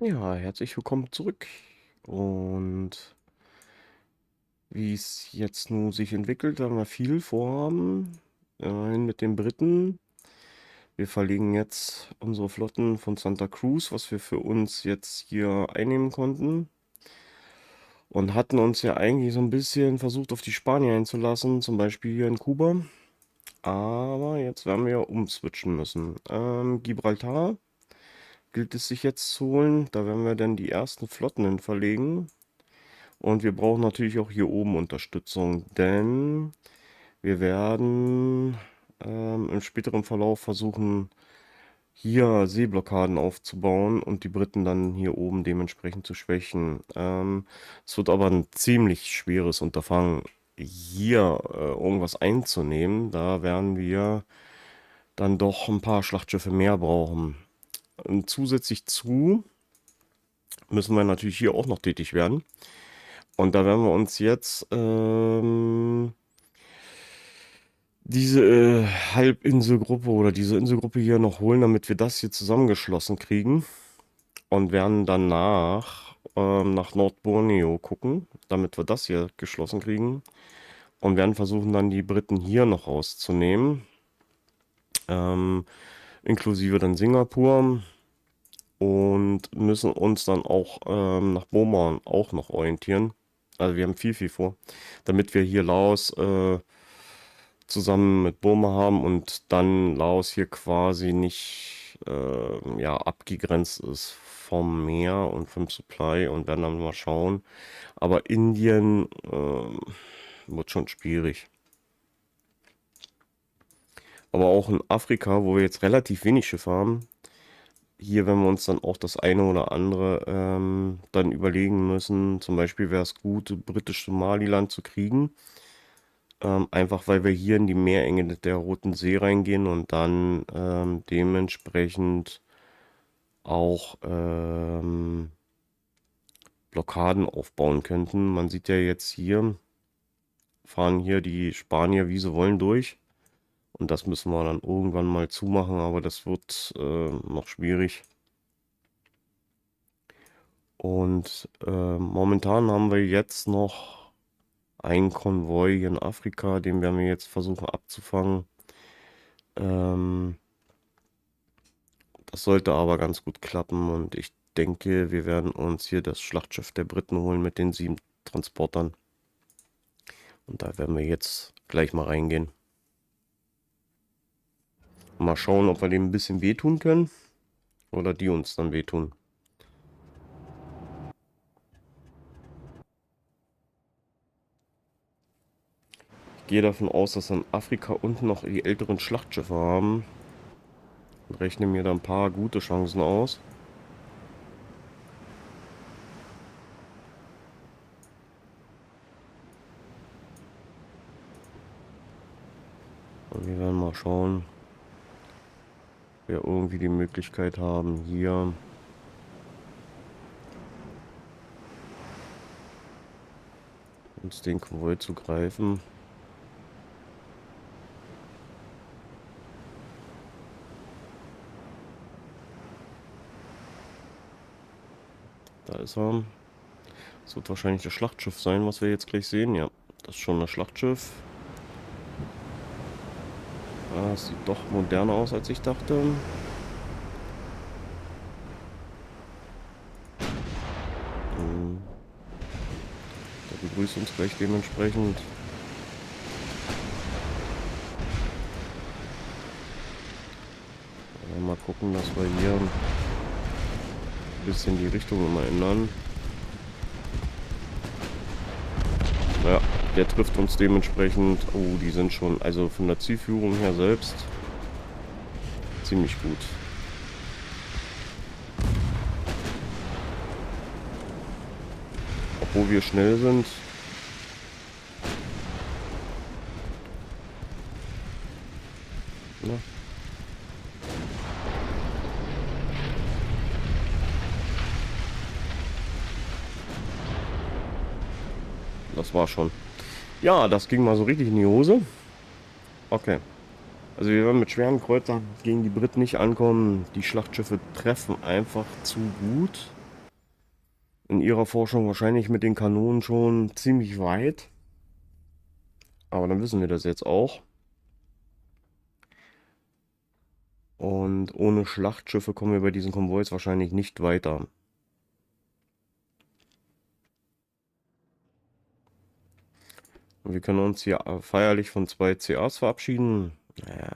Ja, herzlich willkommen zurück. Und wie es jetzt nun sich entwickelt, haben wir viel Vorhaben. Immerhin mit den Briten. Wir verlegen jetzt unsere Flotten von Santa Cruz, was wir für uns jetzt hier einnehmen konnten. Und hatten uns ja eigentlich so ein bisschen versucht, auf die Spanier einzulassen, zum Beispiel hier in Kuba. Aber jetzt werden wir umswitchen müssen. Gibraltar gilt es sich jetzt zu holen. Da werden wir dann die ersten Flotten hin verlegen. Und wir brauchen natürlich auch hier oben Unterstützung, denn wir werden im späteren Verlauf versuchen, hier Seeblockaden aufzubauen und die Briten dann hier oben dementsprechend zu schwächen. Es wird aber ein ziemlich schweres Unterfangen, hier irgendwas einzunehmen. Da werden wir dann doch ein paar Schlachtschiffe mehr brauchen. Und zusätzlich zu müssen wir natürlich hier auch noch tätig werden. Und da werden wir uns jetzt diese Halbinselgruppe oder diese Inselgruppe hier noch holen, damit wir das hier zusammengeschlossen kriegen. Und werden danach nach Nordborneo gucken, damit wir das hier geschlossen kriegen. Und werden versuchen dann die Briten hier noch rauszunehmen. Inklusive dann Singapur. Und müssen uns dann auch nach Burma auch noch orientieren. Also wir haben viel vor, damit wir hier Laos zusammen mit Burma haben und dann Laos hier quasi nicht ja, abgegrenzt ist vom Meer und vom Supply und werden dann mal schauen. Aber Indien wird schon schwierig. Aber auch in Afrika, wo wir jetzt relativ wenig Schiffe haben, hier werden wir uns dann auch das eine oder andere dann überlegen müssen. Zum Beispiel wäre es gut, britisch Somaliland zu kriegen. Einfach weil wir hier in die Meerenge der Roten See reingehen und dann dementsprechend auch Blockaden aufbauen könnten. Man sieht ja jetzt hier, fahren hier die Spanier, wie sie wollen, durch. Und das müssen wir dann irgendwann mal zumachen, aber das wird noch schwierig. Und momentan haben wir jetzt noch einen Konvoi hier in Afrika, den werden wir jetzt versuchen abzufangen. Das sollte aber ganz gut klappen und ich denke, wir werden uns hier das Schlachtschiff der Briten holen mit den 7 Transportern. Und da werden wir jetzt gleich mal reingehen. Mal schauen, ob wir dem ein bisschen wehtun können oder die uns dann wehtun. Ich gehe davon aus, dass wir in Afrika unten noch die älteren Schlachtschiffe haben. Und rechne mir da ein paar gute Chancen aus. Und wir werden mal schauen, ob wir irgendwie die Möglichkeit haben, hier uns den Konvoi zu greifen. Da ist er. Das wird wahrscheinlich das Schlachtschiff sein, was wir jetzt gleich sehen. Ja, das ist schon das Schlachtschiff. Das sieht doch moderner aus, als ich dachte. Der begrüßt uns gleich dementsprechend. Mal gucken, dass wir hier ein bisschen die Richtung immer ändern. Ja, der trifft uns dementsprechend. Oh, die sind schon, also von der Zielführung her selbst, ziemlich gut. Obwohl wir schnell sind. Ja. Das war schon. Ja, das ging mal so richtig in die Hose. Okay. Also wir werden mit schweren Kreuzern gegen die Briten nicht ankommen. Die Schlachtschiffe treffen einfach zu gut. in ihrer Forschung wahrscheinlich mit den Kanonen schon ziemlich weit. Aber dann wissen wir das jetzt auch. Und ohne Schlachtschiffe kommen wir bei diesen Konvois wahrscheinlich nicht weiter. Und wir können uns hier feierlich von 2 CAs verabschieden. Ja,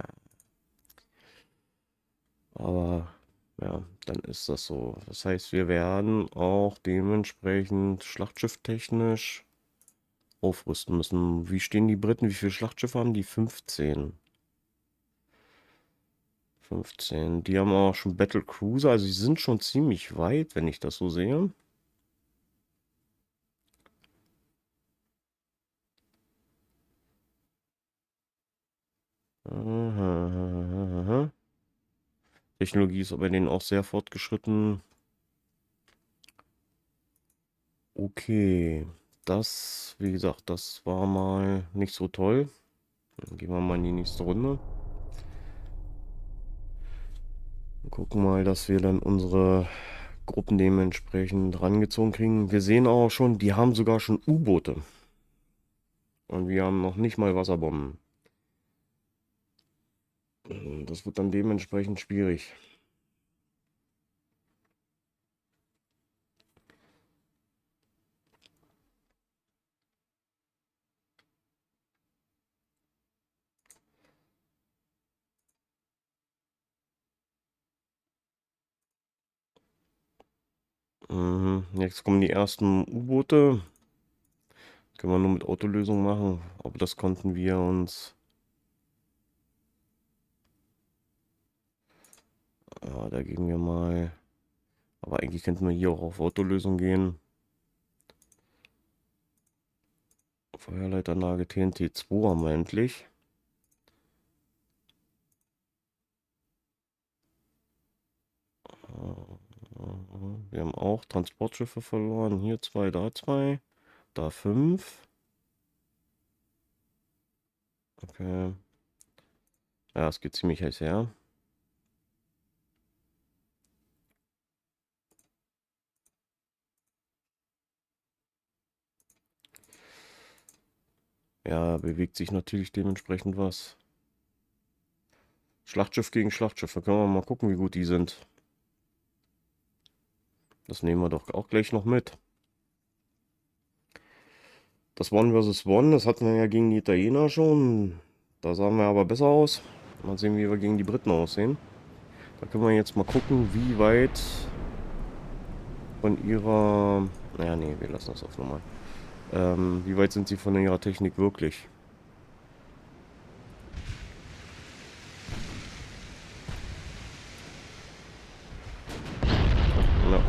aber ja, dann ist das so. Das heißt, wir werden auch dementsprechend schlachtschifftechnisch aufrüsten müssen. Wie stehen die Briten? Wie viele Schlachtschiffe haben die? 15. 15. Die haben auch schon Battle Cruiser, also sie sind schon ziemlich weit, wenn ich das so sehe. Aha, aha, aha. Technologie ist aber denen auch sehr fortgeschritten. Okay, das, wie gesagt, das war mal nicht so toll. Dann gehen wir mal in die nächste Runde. Und gucken mal, dass wir dann unsere Gruppen dementsprechend rangezogen kriegen. Wir sehen auch schon, die haben sogar schon U-Boote. Und wir haben noch nicht mal Wasserbomben. Das wird dann dementsprechend schwierig. Jetzt kommen die ersten U-Boote. Können wir nur mit Autolösung machen. Aber das konnten wir uns... Ja, da gehen wir mal... Aber eigentlich könnten wir hier auch auf Autolösung gehen. Feuerleitanlage TNT2 haben wir endlich. Wir haben auch Transportschiffe verloren. Hier 2, da 2, da 5. Okay. Ja, es geht ziemlich heiß her. Ja, bewegt sich natürlich dementsprechend was. Schlachtschiff gegen Schlachtschiff. Da können wir mal gucken, wie gut die sind. Das nehmen wir doch auch gleich noch mit. Das One vs. One, das hatten wir ja gegen die Italiener schon. Da sahen wir aber besser aus. Mal sehen, wie wir gegen die Briten aussehen. Da können wir jetzt mal gucken, wie weit von ihrer... Naja, nee, wir lassen das auf nochmal. Wie weit sind sie von ihrer Technik wirklich? Ja,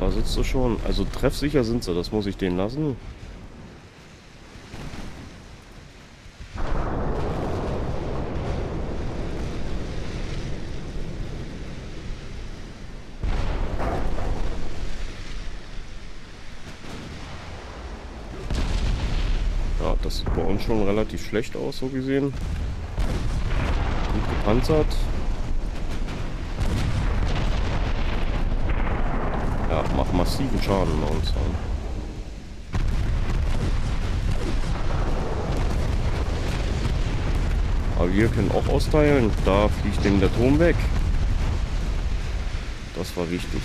da sitzt du schon. Also treffsicher sind sie, das muss ich denen lassen. Ja, das sieht bei uns schon relativ schlecht aus, so gesehen. Gut gepanzert. Ja, macht massiven Schaden bei uns. Aber wir können auch austeilen. Da fliegt dem der Turm weg. Das war wichtig.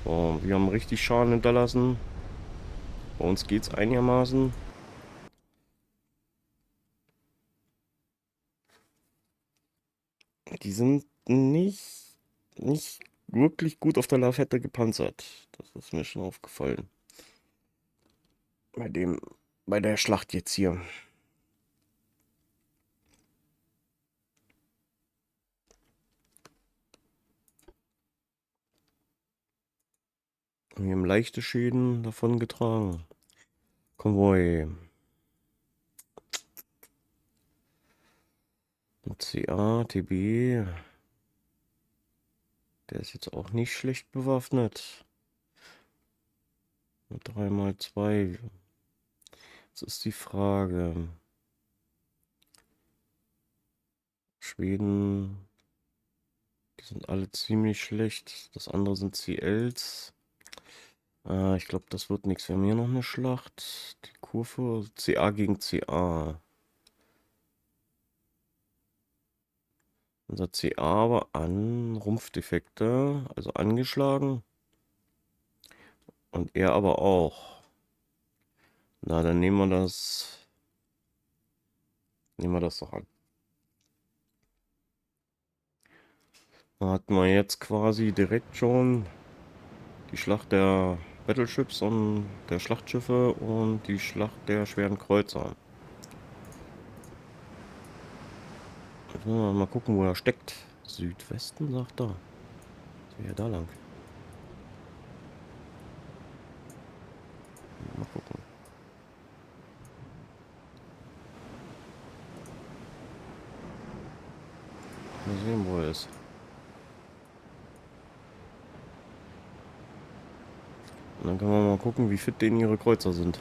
So, wir haben richtig Schaden hinterlassen. Bei uns geht es einigermaßen. Die sind nicht wirklich gut auf der Lafette gepanzert. Das ist mir schon aufgefallen. Bei dem, bei der Schlacht jetzt hier. Wir haben leichte Schäden davon getragen. Konvoi. CA, TB. Der ist jetzt auch nicht schlecht bewaffnet. Mit 3x2. Jetzt ist die Frage. Schweden. Die sind alle ziemlich schlecht. Das andere sind CLs. Ich glaube, das wird nichts. Wir haben hier noch eine Schlacht. Die Kurve CA gegen CA. Unser CA war an Rumpfdefekte, also angeschlagen. Und er aber auch. Na, dann nehmen wir das. Nehmen wir das doch an. Dann hatten wir jetzt quasi direkt schon die Schlacht der Battleships und der Schlachtschiffe und die Schlacht der schweren Kreuzer. Jetzt müssen wir mal gucken, wo er steckt. Südwesten, sagt er. Was wäre da lang? Mal gucken. Mal sehen, wo er ist. Und dann können wir mal gucken, wie fit denen ihre Kreuzer sind.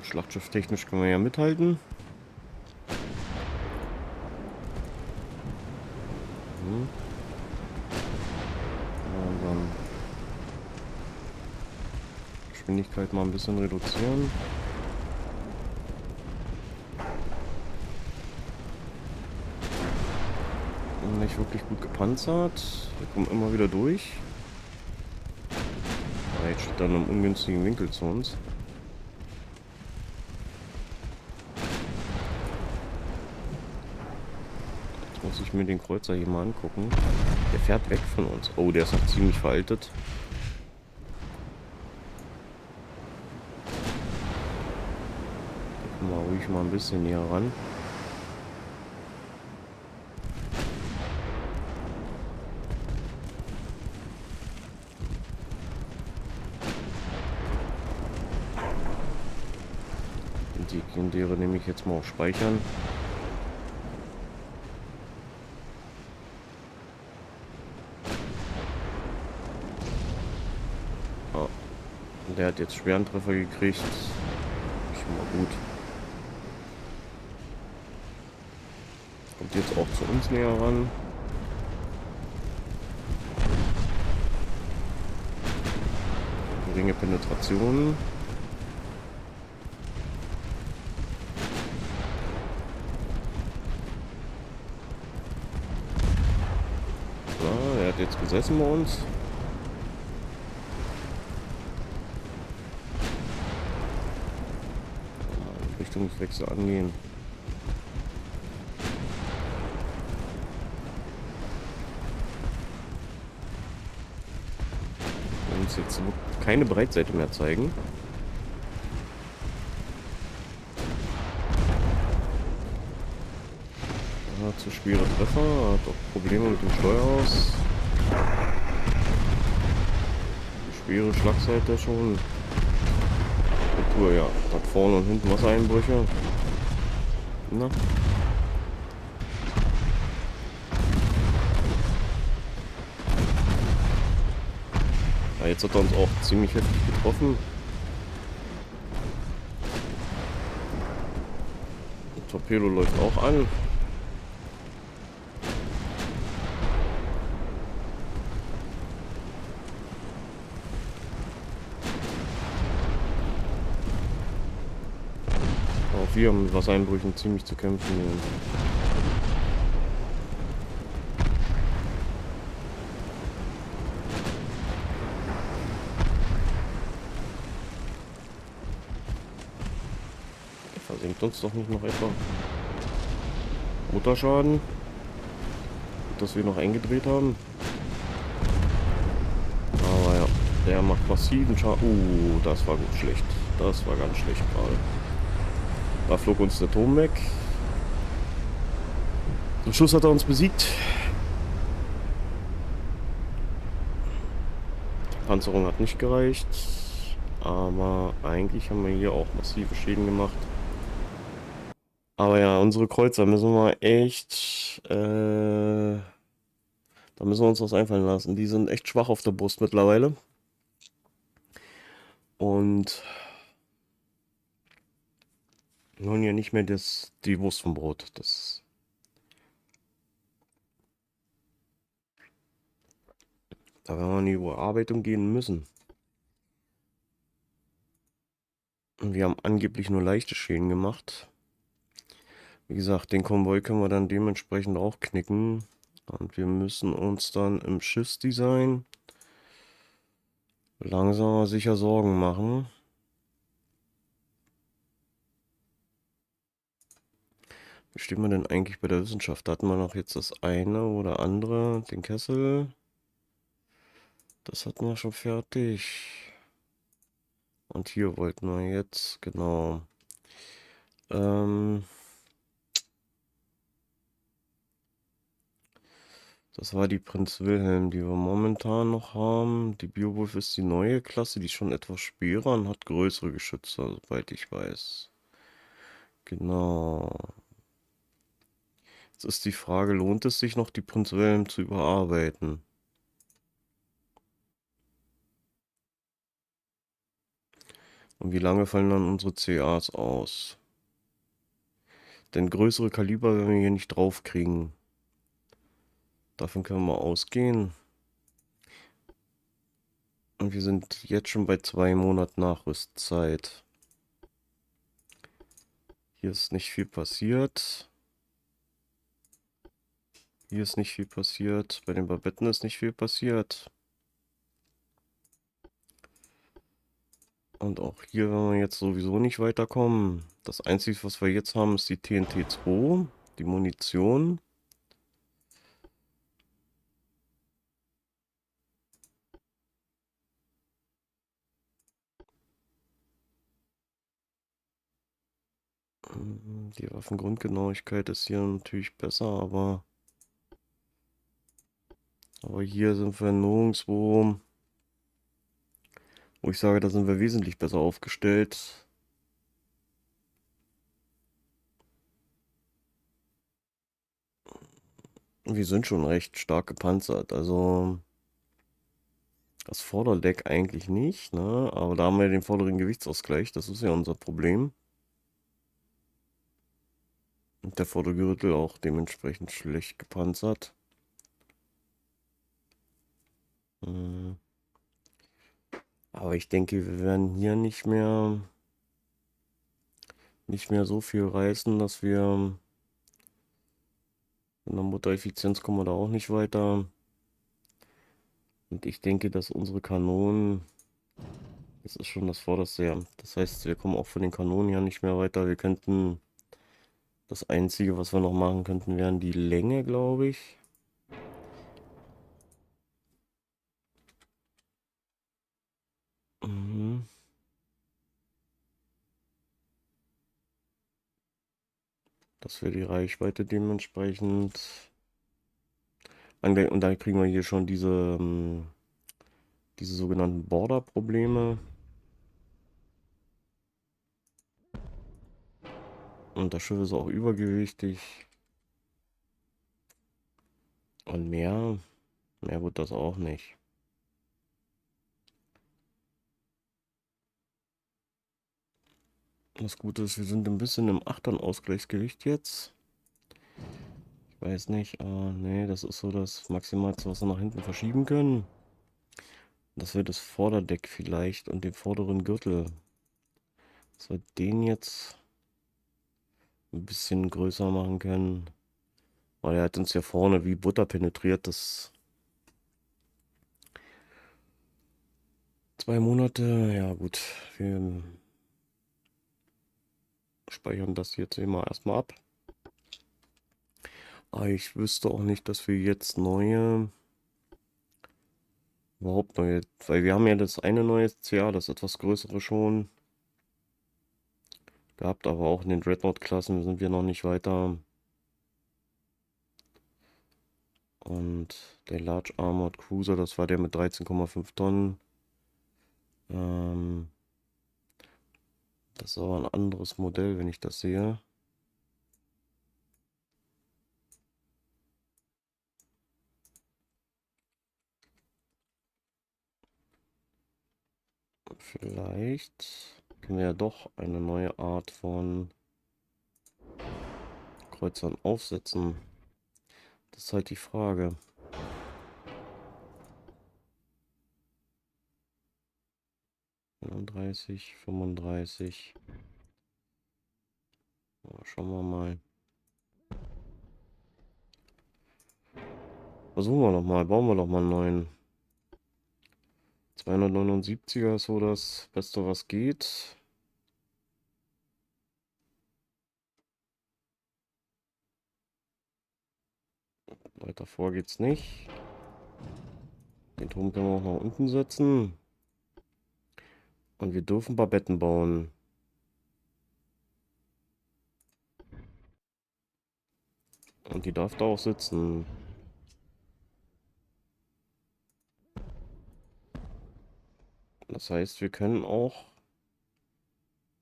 Schlachtschiff technisch können wir ja mithalten. Und dann Geschwindigkeit mal ein bisschen reduzieren. Und nicht wirklich gut gepanzert. Wir kommen immer wieder durch. Ah, jetzt steht dann im ungünstigen Winkel zu uns. Jetzt muss ich mir den Kreuzer hier mal angucken. Der fährt weg von uns. Oh, der ist auch ziemlich veraltet. Mal ruhig mal ein bisschen näher ran. Die Sekundäre nehme ich jetzt mal auf Speichern. Oh, der hat jetzt schweren Treffer gekriegt. Schon mal gut. Kommt jetzt auch zu uns näher ran. Geringe Penetration. Ja, er hat jetzt gesessen bei uns. Richtungswechsel angehen. Wir uns jetzt keine Breitseite mehr zeigen. Hat zu schwere Treffer, hat auch Probleme mit dem Steuerhaus. Schwere Schlagseite schon. Tour, ja. Hat vorne und hinten Wassereinbrüche. Na. Ja, jetzt hat er uns auch ziemlich heftig getroffen. Der Torpedo läuft auch an. Auch wir haben mit Wassereinbrüchen ziemlich zu kämpfen. Versinkt uns doch nicht noch etwa. Motorschaden. Gut, dass wir noch eingedreht haben. Aber ja, der macht massiven Schaden. Das war gut schlecht. Das war ganz schlecht gerade. Da flog uns der Turm weg. Zum Schluss hat er uns besiegt. Die Panzerung hat nicht gereicht. Aber eigentlich haben wir hier auch massive Schäden gemacht. Aber ja, unsere Kreuzer müssen wir echt... da müssen wir uns was einfallen lassen. Die sind echt schwach auf der Brust mittlerweile. Und... Wir wollen ja nicht mehr die Wurst vom Brot. Da werden wir in die Überarbeitung gehen müssen. Und wir haben angeblich nur leichte Schäden gemacht. Wie gesagt, den Konvoi können wir dann dementsprechend auch knicken. Und wir müssen uns dann im Schiffsdesign langsam aber sicher Sorgen machen. Wie stehen wir denn eigentlich bei der Wissenschaft? Da hatten wir noch jetzt das eine oder andere, den Kessel. Das hatten wir schon fertig. Und hier wollten wir jetzt, genau. Ähm, Das war die Prinz Wilhelm, die wir momentan noch haben. Die Beowulf ist die neue Klasse, die ist schon etwas schwerer und hat größere Geschütze, soweit ich weiß. Genau. Jetzt ist die Frage, lohnt es sich noch, die Prinz Wilhelm zu überarbeiten? Und wie lange fallen dann unsere CAs aus? Denn größere Kaliber werden wir hier nicht drauf kriegen. Davon können wir ausgehen. Und wir sind jetzt schon bei 2 Monaten Nachrüstzeit. Hier ist nicht viel passiert. Hier ist nicht viel passiert. Bei den Babetten ist nicht viel passiert. Und auch hier werden wir jetzt sowieso nicht weiterkommen. Das Einzige, was wir jetzt haben, ist die TNT-2, die Munition. Die Waffengrundgenauigkeit ist hier natürlich besser, aber hier sind wir nirgendwo, wo ich sage, da sind wir wesentlich besser aufgestellt. Wir sind schon recht stark gepanzert, also das Vorderdeck eigentlich nicht, ne? Aber da haben wir den vorderen Gewichtsausgleich, das ist ja unser Problem. Und der Vordergürtel auch dementsprechend schlecht gepanzert. Hm. Aber ich denke, wir werden hier nicht mehr so viel reißen, dass wir in der Muttereffizienz kommen wir da auch nicht weiter. Und ich denke, dass unsere Kanonen, das ist schon das Vorderste, ja. Das heißt, wir kommen auch von den Kanonen her nicht mehr weiter. Wir könnten, das Einzige, was wir noch machen könnten, wären die Länge, glaube ich. Mhm. Das wäre die Reichweite dementsprechend. Und dann kriegen wir hier schon diese sogenannten Border-Probleme. Und das Schiff ist auch übergewichtig. Und mehr wird das auch nicht. Das Gute ist, wir sind ein bisschen im Achtern-Ausgleichsgewicht jetzt. Ich weiß nicht, nee, das ist so das Maximalste, was wir nach hinten verschieben können. Das wird das Vorderdeck vielleicht und den vorderen Gürtel. Dass wir den jetzt ein bisschen größer machen können. Weil er hat uns ja vorne wie Butter penetriert. Das 2 Monate, ja gut, wir speichern das jetzt immer erstmal ab. Aber ich wüsste auch nicht, dass wir jetzt überhaupt neue, weil wir haben ja das eine neue CA, das etwas größere schon gehabt, aber auch in den Dreadnought-Klassen sind wir noch nicht weiter. Und der Large Armored Cruiser, das war der mit 13,5 Tonnen. Ähm, Das ist aber ein anderes Modell, wenn ich das sehe. Vielleicht können wir ja doch eine neue Art von Kreuzern aufsetzen? Das ist halt die Frage. Fünfunddreißig, 35. Schauen wir mal. Versuchen wir noch mal. Bauen wir doch mal einen neuen. 279er ist so das Beste, was geht. Weiter vor geht's nicht. Den Turm können wir auch nach unten setzen. Und wir dürfen ein paar Betten bauen. Und die darf da auch sitzen. Das heißt, wir können auch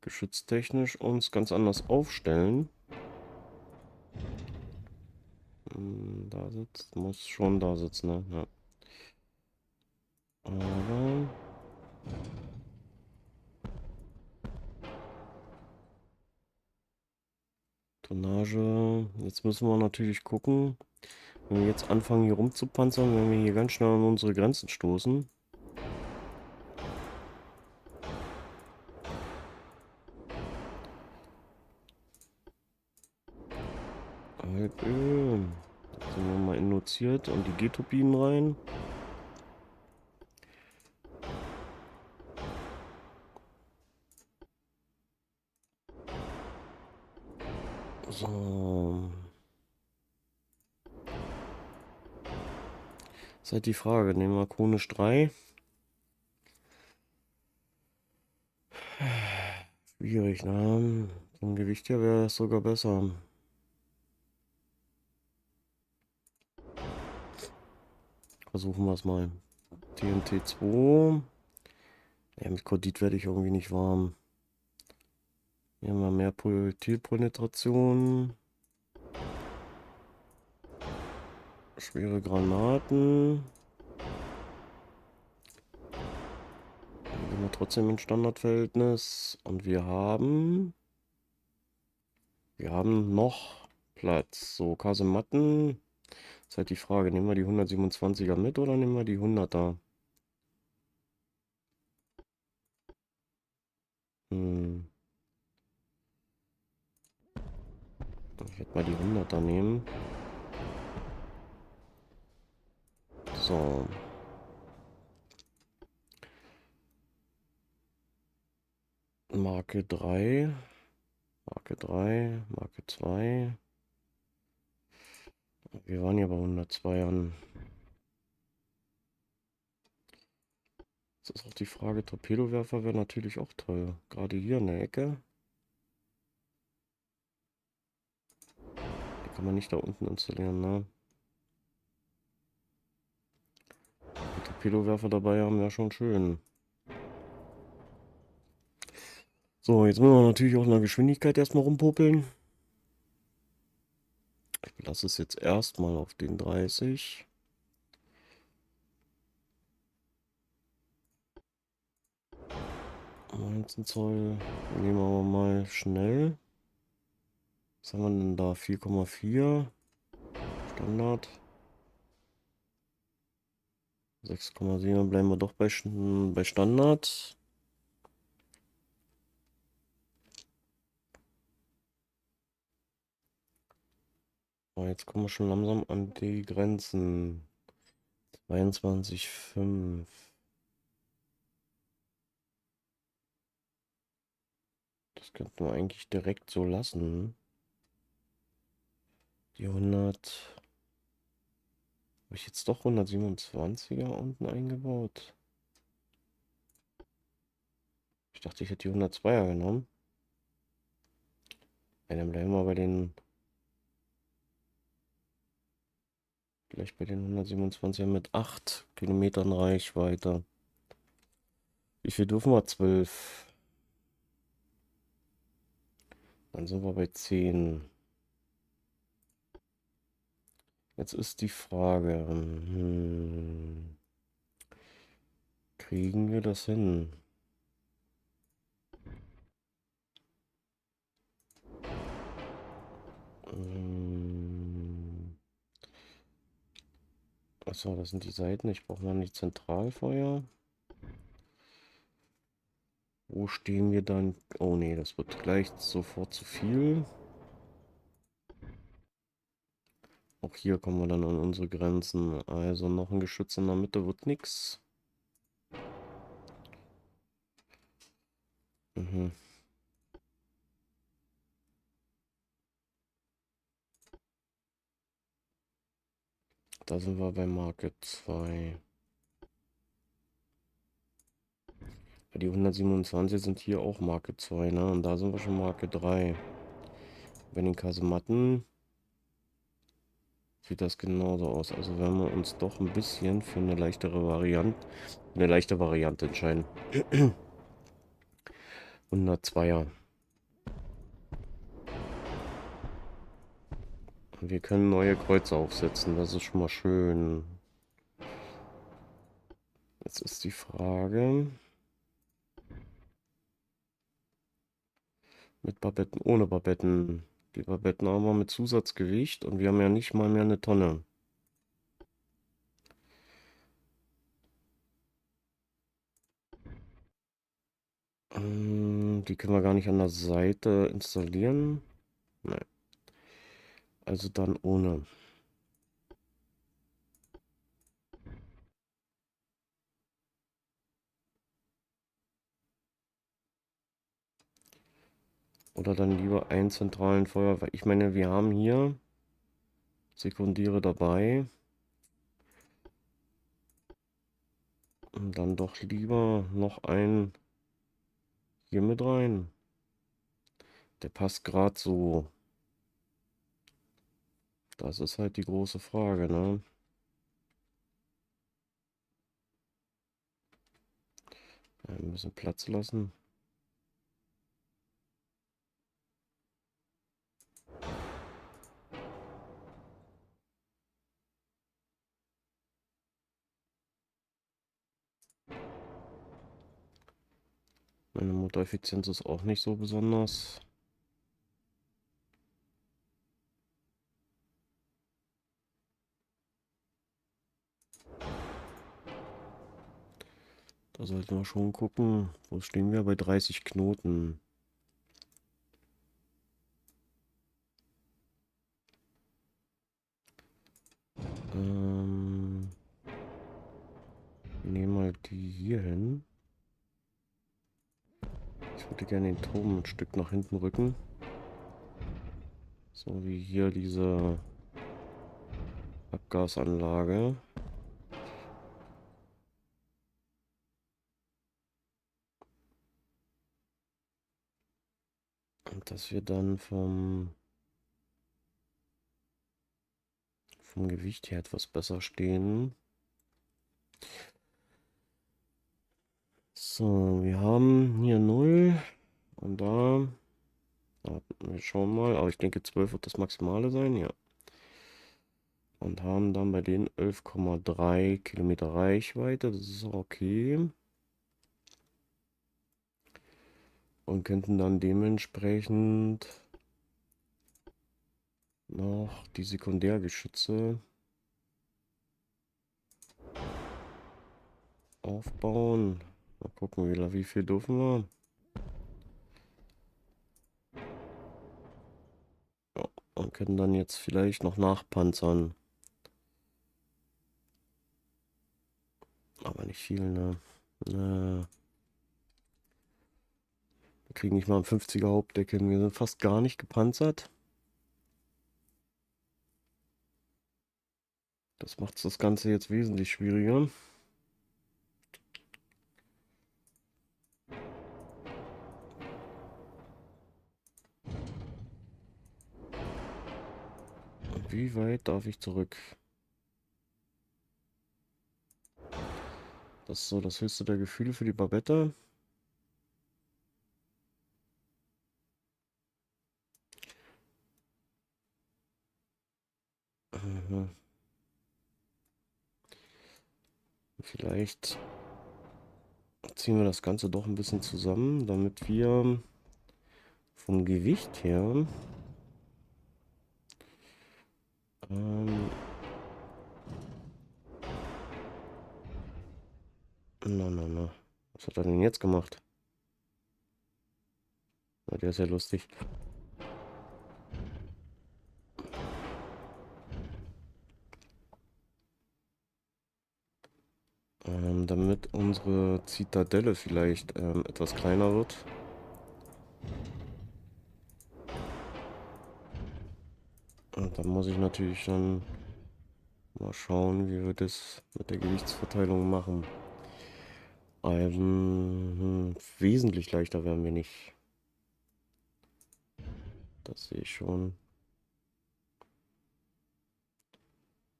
geschütztechnisch uns ganz anders aufstellen. Da sitzt, muss schon da sitzen, ne? Ja. Aber Tonnage, jetzt müssen wir natürlich gucken, wenn wir jetzt anfangen hier rumzupanzern, wenn wir hier ganz schnell an unsere Grenzen stoßen. Alpöl. Jetzt sind wir mal induziert und die G-Turbinen rein. So. Ist halt die Frage, nehmen wir Konisch 3. Schwierig, ne? Vom Gewicht her wäre das sogar besser. Versuchen wir es mal. TNT 2. Ja, mit Kordit werde ich irgendwie nicht warm. Hier haben wir mehr Projektilpenetration. Schwere Granaten. Dann sind wir trotzdem im Standardverhältnis. Und wir haben noch Platz. So, Kasematten. Ist halt die Frage, nehmen wir die 127er mit oder nehmen wir die 100er? Hm. Ich werde mal die 100er nehmen. So. Marke 3. Marke 3. Marke 2. Wir waren ja bei 102ern. Jetzt ist auch die Frage, Torpedowerfer wäre natürlich auch toll. Gerade hier in der Ecke. Die kann man nicht da unten installieren, ne? Die Torpedowerfer dabei haben ja schon schön. So, jetzt müssen wir natürlich auch in der Geschwindigkeit erstmal rumpopeln. Ich lasse es jetzt erstmal auf den 30. 19 Zoll. Nehmen wir aber mal schnell. Was haben wir denn da? 4,4. Standard. 6,7. Bleiben wir doch bei Standard. Oh, jetzt kommen wir schon langsam an die Grenzen. 22,5. Das könnten wir eigentlich direkt so lassen. Die 100. Habe ich jetzt doch 127er unten eingebaut? Ich dachte, ich hätte die 102er genommen. Ja, dann bleiben wir bei den. Vielleicht bei den 127er mit 8 Kilometern Reichweite. Wie viel dürfen wir? 12. Dann sind wir bei 10. Jetzt ist die Frage, kriegen wir das hin? Achso, das sind die Seiten. Ich brauche mal die Zentralfeuer. Wo stehen wir dann? Oh nee, das wird gleich sofort zu viel. Auch hier kommen wir dann an unsere Grenzen. Also noch ein Geschütz in der Mitte wird nichts. Mhm. Da sind wir bei Marke 2. Ja, die 127 sind hier auch Marke 2, ne? Und da sind wir schon Marke 3. Bei den Kasematten sieht das genauso aus. Also werden wir uns doch ein bisschen für eine leichte Variante entscheiden. 102er. Wir können neue Kreuze aufsetzen, das ist schon mal schön. Jetzt ist die Frage, mit Barbetten, ohne Barbetten. Die Barbetten haben wir mit Zusatzgewicht und wir haben ja nicht mal mehr eine Tonne. Die können wir gar nicht an der Seite installieren. Nein. Also dann ohne. Oder dann lieber einen zentralen Feuer, weil ich meine, wir haben hier Sekundiere dabei. Und dann doch lieber noch einen hier mit rein. Der passt gerade so. Das ist halt die große Frage, ne? Ein bisschen Platz lassen. Meine Motoreffizienz ist auch nicht so besonders. Da sollten wir schon gucken. Wo stehen wir? Bei 30 Knoten. Wir nehmen mal die hier hin. Ich würde gerne den Turm ein Stück nach hinten rücken. So wie hier diese Abgasanlage. Und dass wir dann vom Gewicht her etwas besser stehen. So, wir haben hier 0 und da. Wir schauen mal, aber ich denke 12 wird das Maximale sein, ja. Und haben dann bei den 11,3 Kilometer Reichweite, das ist okay. Und könnten dann dementsprechend noch die Sekundärgeschütze aufbauen. Mal gucken, wie viel dürfen wir. Ja, und können dann jetzt vielleicht noch nachpanzern. Aber nicht viel, ne? Wir kriegen nicht mal ein 50er Hauptdeck hin. Wir sind fast gar nicht gepanzert. Das macht das Ganze jetzt wesentlich schwieriger. Wie weit darf ich zurück? Das ist so das höchste der Gefühle für die Barbette. Mhm. Vielleicht ziehen wir das Ganze doch ein bisschen zusammen, damit wir vom Gewicht her ähm, Na, na, na. Was hat er denn jetzt gemacht? Na, der ist ja lustig. Damit unsere Zitadelle vielleicht etwas kleiner wird. Und dann muss ich natürlich dann mal schauen, wie wir das mit der Gewichtsverteilung machen. Wesentlich leichter werden wir nicht. Das sehe ich schon.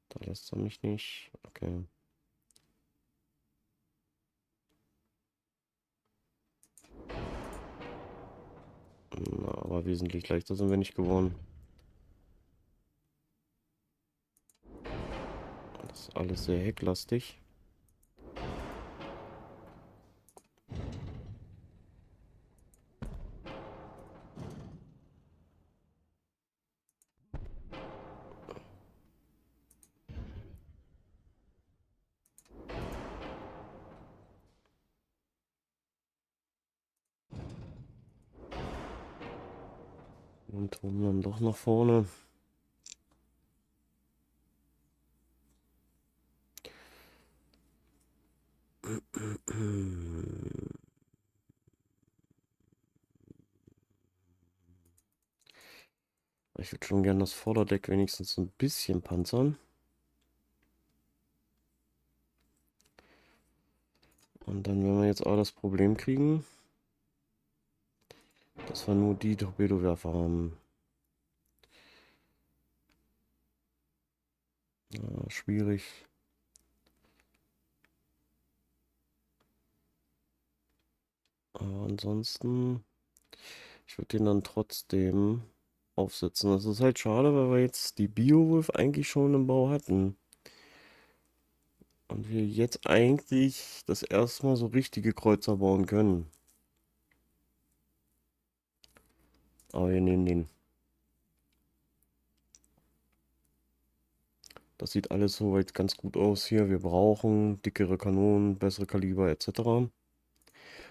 Da lässt er mich nicht. Okay. Na, aber wesentlich leichter sind wir nicht geworden. Das ist alles sehr hecklastig. Und Turm dann doch nach vorne. Ich würde schon gerne das Vorderdeck wenigstens ein bisschen panzern. Und dann werden wir jetzt auch das Problem kriegen, dass wir nur die Torpedowerfer haben. Ja, schwierig. Aber ansonsten, ich würde den dann trotzdem aufsetzen. Das ist halt schade, weil wir jetzt die Beowulf eigentlich schon im Bau hatten. Und wir jetzt eigentlich das erste Mal so richtige Kreuzer bauen können. Aber wir nehmen den. Das sieht alles soweit ganz gut aus hier. Wir brauchen dickere Kanonen, bessere Kaliber etc.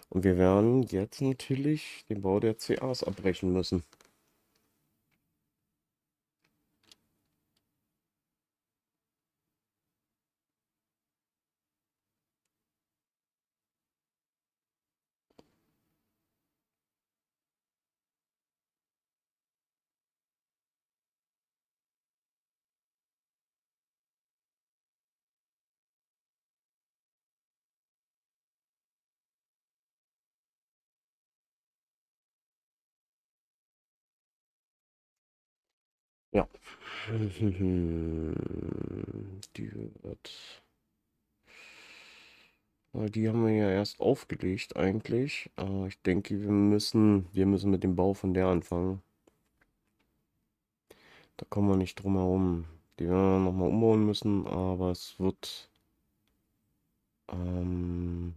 Und wir werden jetzt natürlich den Bau der CAs abbrechen müssen. Ja. Die wird. Die haben wir ja erst aufgelegt eigentlich. Aber ich denke, wir müssen mit dem Bau von der anfangen. Da kommen wir nicht drum herum. Die werden wir nochmal umbauen müssen, aber es wird. Ähm,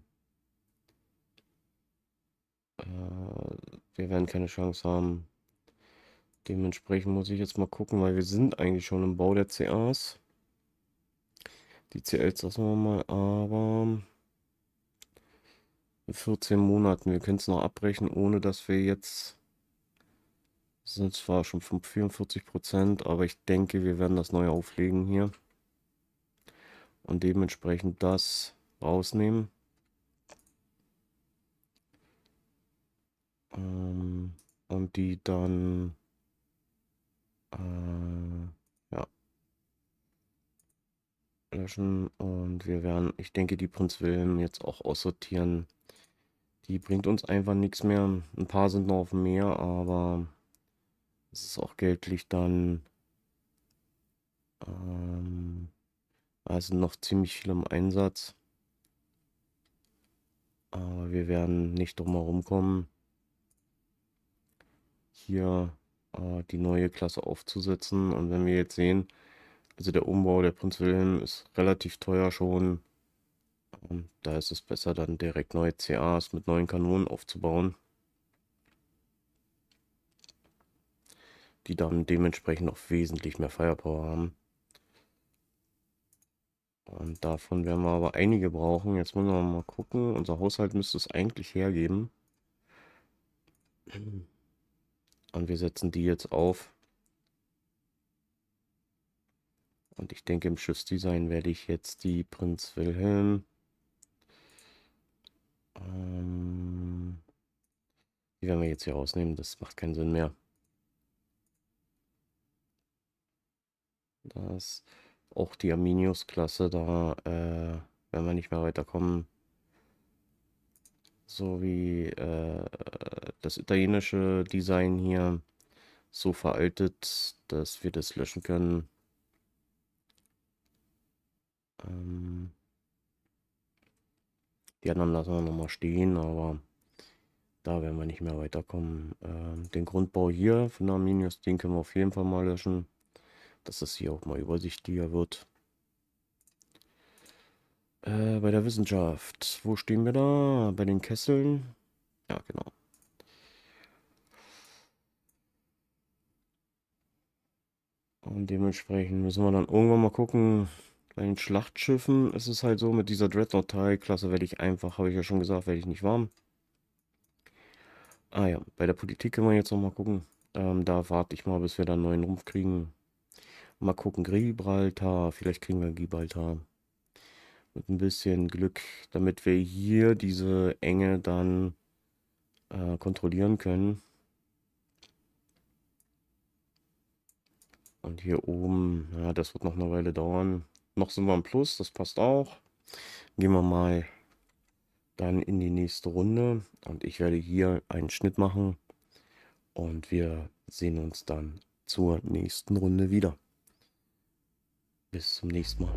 wir werden keine Chance haben. Dementsprechend muss ich jetzt mal gucken, weil wir sind eigentlich schon im Bau der CAs. Die CLs lassen wir mal, aber in 14 Monaten. Wir können es noch abbrechen, ohne dass wir jetzt. Das sind zwar schon 44%, aber ich denke, wir werden das neu auflegen hier. Und dementsprechend das rausnehmen. Und die dann ja, löschen. Und wir werden, ich denke, die Prinz Wilhelm jetzt auch aussortieren. Die bringt uns einfach nichts mehr. Ein paar sind noch auf dem Meer, aber es ist auch geltlich dann. Es sind noch ziemlich viele im Einsatz. Aber wir werden nicht drum herum kommen, hier die neue Klasse aufzusetzen. Und wenn wir jetzt sehen, also der Umbau der Prinz Wilhelm ist relativ teuer schon. Da ist es besser, dann direkt neue CAs mit neuen Kanonen aufzubauen, die dann dementsprechend auch wesentlich mehr Firepower haben. Und davon werden wir aber einige brauchen. Jetzt müssen wir mal gucken. Unser Haushalt müsste es eigentlich hergeben. Und wir setzen die jetzt auf. Und ich denke, im Schiffsdesign werde ich jetzt die Prinz Wilhelm. Die werden wir jetzt hier rausnehmen. Das macht keinen Sinn mehr. Das auch die Arminius-Klasse, da werden wir nicht mehr weiterkommen. So wie das italienische Design hier so veraltet, dass wir das löschen können. Die anderen lassen wir nochmal stehen, aber da werden wir nicht mehr weiterkommen. Den Grundbau hier von Arminius, den können wir auf jeden Fall mal löschen, dass das hier auch mal übersichtlicher wird. Bei der Wissenschaft, wo stehen wir da? Bei den Kesseln? Ja, genau. Und dementsprechend müssen wir dann irgendwann mal gucken. Bei den Schlachtschiffen ist es halt so, mit dieser Dreadnought-Klasse werde ich einfach, habe ich ja schon gesagt, werde ich nicht warm. Ah ja, bei der Politik können wir jetzt noch mal gucken. Da warte ich mal, bis wir da einen neuen Rumpf kriegen. Mal gucken, Gibraltar, vielleicht kriegen wir Gibraltar. Mit ein bisschen Glück, damit wir hier diese Enge dann kontrollieren können. Und hier oben, ja, das wird noch eine Weile dauern. Noch sind wir im Plus, das passt auch. Gehen wir mal dann in die nächste Runde. Und ich werde hier einen Schnitt machen. Und wir sehen uns dann zur nächsten Runde wieder. Bis zum nächsten Mal.